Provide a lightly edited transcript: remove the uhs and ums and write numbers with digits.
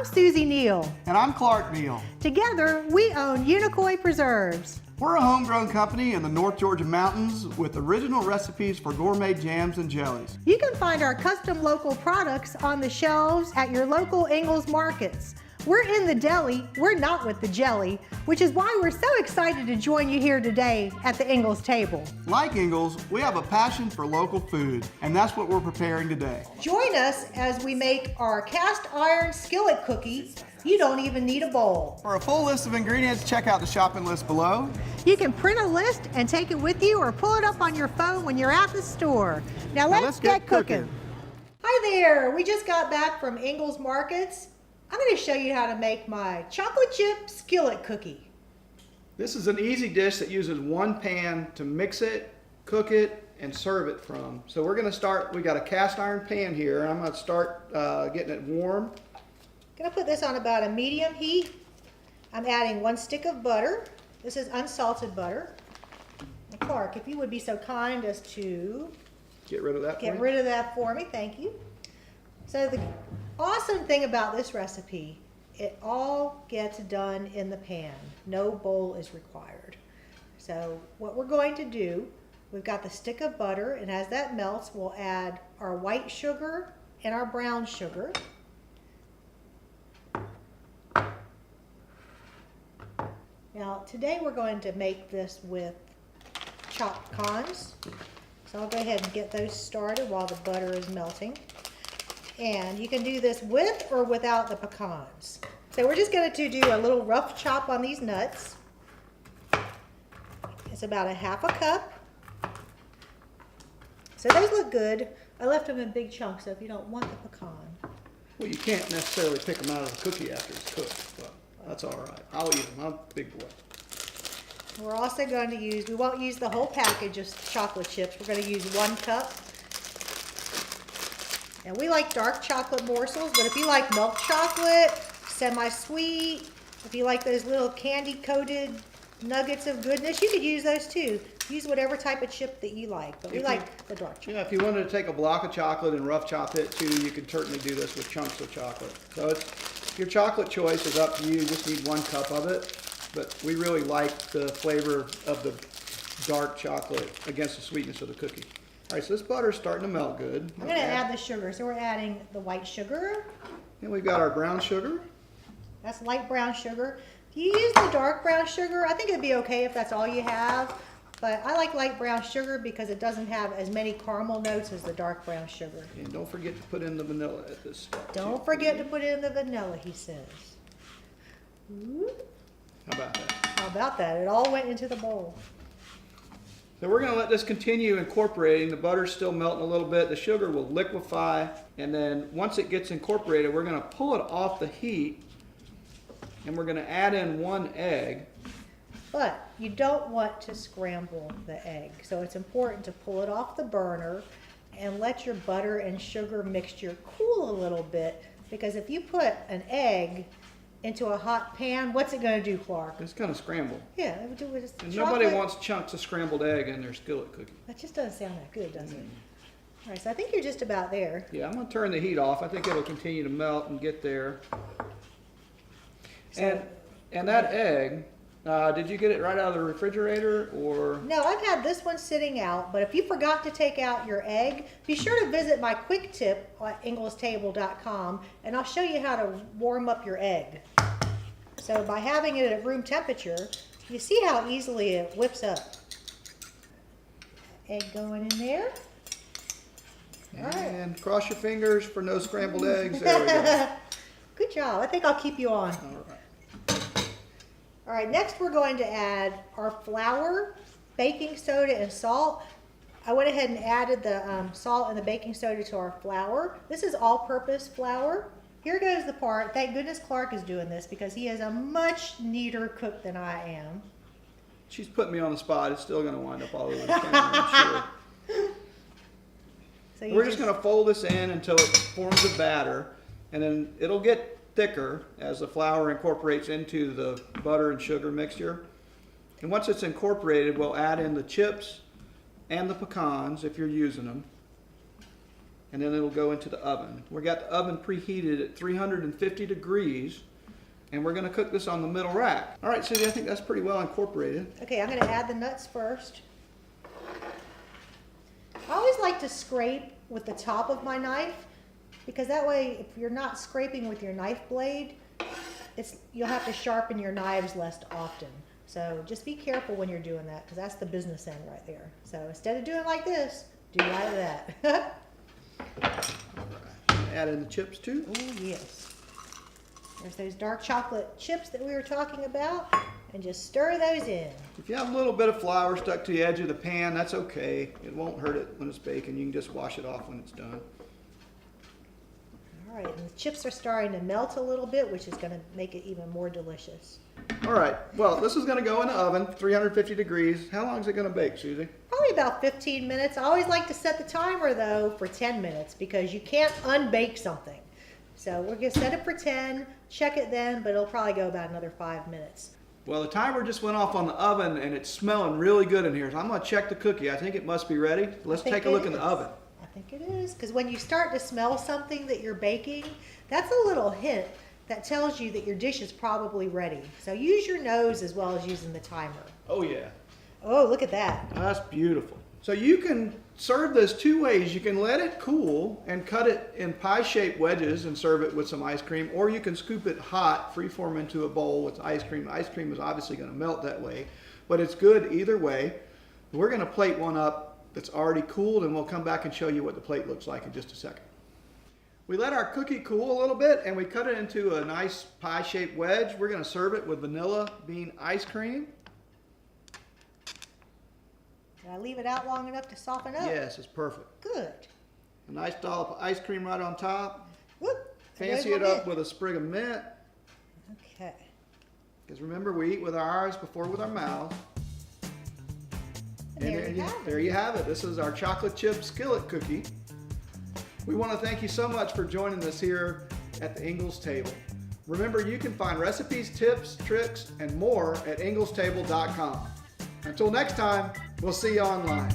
Susie Neal. And I'm Clark Neal. Together, we own Unicoi Preserves. We're a homegrown company in the North Georgia mountains with original recipes for gourmet jams and jellies. You can find our custom local products on the shelves at your local Ingles markets. We're in the deli, we're not with the jelly, which is why we're so excited to join you here today at the Ingles table. Like Ingles, we have a passion for local food, and that's what we're preparing today. Join us as we make our cast iron skillet cookie. You don't even need a bowl. For a full list of ingredients, check out the shopping list below. You can print a list and take it with you or pull it up on your phone when you're at the store. Now let's get cooking. Hi there, we just got back from Ingles Markets. I'm going to show you how to make my chocolate chip skillet cookie. This is an easy dish that uses one pan to mix it, cook it, and serve it from. So we're going to start, we got a cast iron pan here, and I'm going to start getting it warm. I'm going to put this on about a medium heat. I'm adding 1 stick of butter. This is unsalted butter. And Clark, if you would be so kind as to Get rid of that for me, thank you. So the awesome thing about this recipe, it all gets done in the pan. No bowl is required. So what we're going to do, we've got the stick of butter, and as that melts, we'll add our white sugar and our brown sugar. Now today we're going to make this with chopped pecans. So I'll go ahead and get those started while the butter is melting. And you can do this with or without the pecans. So we're just going to do a little rough chop on these nuts. It's about a half a cup. So those look good. I left them in big chunks, so if you don't want the pecan. Well, you can't necessarily pick them out of the cookie after it's cooked, but that's all right. I'll eat them. I'm a big boy. We're also going to use, we won't use the whole package of chocolate chips. We're going to use 1 cup. And we like dark chocolate morsels, but if you like milk chocolate, semi-sweet, if you like those little candy-coated nuggets of goodness, you could use those too. Use whatever type of chip that you like, but we like the dark chocolate. Yeah, if you wanted to take a block of chocolate and rough chop it too, you could certainly do this with chunks of chocolate. So it's your chocolate choice is up to you. You just need 1 cup of it. But we really like the flavor of the dark chocolate against the sweetness of the cookie. All right, so this butter's starting to melt good. I'm going to add the sugar. So we're adding the white sugar. And we've got our brown sugar. That's light brown sugar. If you use the dark brown sugar, I think it'd be okay if that's all you have. But I like light brown sugar because it doesn't have as many caramel notes as the dark brown sugar. And don't forget to put in the vanilla at this step. Don't forget to put in the vanilla, he says. Ooh. How about that? How about that? It all went into the bowl. So we're going to let this continue incorporating. The butter's still melting a little bit. The sugar will liquefy. And then once it gets incorporated, we're going to pull it off the heat. And we're going to add in 1 egg. But you don't want to scramble the egg. So it's important to pull it off the burner and let your butter and sugar mixture cool a little bit. Because if you put an egg into a hot pan, what's it going to do, Clark? It's going to scramble. Yeah, it would do with And nobody wants chunks of scrambled egg in their skillet cookie. That just doesn't sound that good, does it? All right, so I think you're just about there. Yeah, I'm going to turn the heat off. I think it'll continue to melt and get there. So, and that egg, did you get it right out of the refrigerator or? No, I've had this one sitting out, but if you forgot to take out your egg, be sure to visit my quick tip at inglestable.com and I'll show you how to warm up your egg. So by having it at room temperature, you see how easily it whips up. Egg going in there. And cross your fingers for no scrambled eggs. There we go. Good job. I think I'll keep you on. All right. All right, next we're going to add our flour, baking soda, and salt. I went ahead and added the salt and the baking soda to our flour. This is all-purpose flour. Here goes the part. Thank goodness Clark is doing this because he is a much neater cook than I am. She's putting me on the spot. It's still going to wind up all over the camera, I'm sure. So We're just going to fold this in until it forms a batter, and then it'll get thicker as the flour incorporates into the butter and sugar mixture. And once it's incorporated, we'll add in the chips and the pecans if you're using them. and then it'll go into the oven. We got the oven preheated at 350 degrees, and we're gonna cook this on the middle rack. All right, Susie, I think that's pretty well incorporated. Okay, I'm gonna add the nuts first. I always like to scrape with the top of my knife, because that way, if you're not scraping with your knife blade, you'll have to sharpen your knives less often. So just be careful when you're doing that, because that's the business end right there. So instead of doing like this, do like that. Add in the chips too. Oh yes. There's those dark chocolate chips that we were talking about, and just stir those in. If you have a little bit of flour stuck to the edge of the pan, that's okay. It won't hurt it when it's baking. You can just wash it off when it's done. All right, and the chips are starting to melt a little bit, which is going to make it even more delicious. All right, well, this is gonna go in the oven, 350 degrees. How long is it gonna bake, Susie? Probably about 15 minutes. I always like to set the timer though for 10 minutes, because you can't unbake something. So we're gonna set it for 10, check it then, but it'll probably go about another 5 minutes. Well, the timer just went off on the oven and it's smelling really good in here. So I'm gonna check the cookie. I think it must be ready. Let's take a look in the oven. I think it is, because when you start to smell something that you're baking, that's a little hint that tells you that your dish is probably ready. So use your nose as well as using the timer. Oh yeah. Oh, look at that. That's beautiful. So you can serve this two ways. You can let it cool and cut it in pie-shaped wedges and serve it with some ice cream, or you can scoop it hot, freeform into a bowl with ice cream. Ice cream is obviously gonna melt that way, but it's good either way. We're gonna plate one up that's already cooled, and we'll come back and show you what the plate looks like in just a second. We let our cookie cool a little bit and we cut it into a nice pie-shaped wedge. We're gonna serve it with vanilla bean ice cream. Did I leave it out long enough to soften up? Yes, it's perfect. Good. A nice dollop of ice cream right on top. Whoop. Fancy it up with a sprig of mint. Okay. Because remember, we eat with our eyes before with our mouths. And there you have it. This is our chocolate chip skillet cookie. We want to thank you so much for joining us here at the Ingles table. Remember, you can find recipes, tips, tricks, and more at inglestable.com. Until next time, we'll see you online.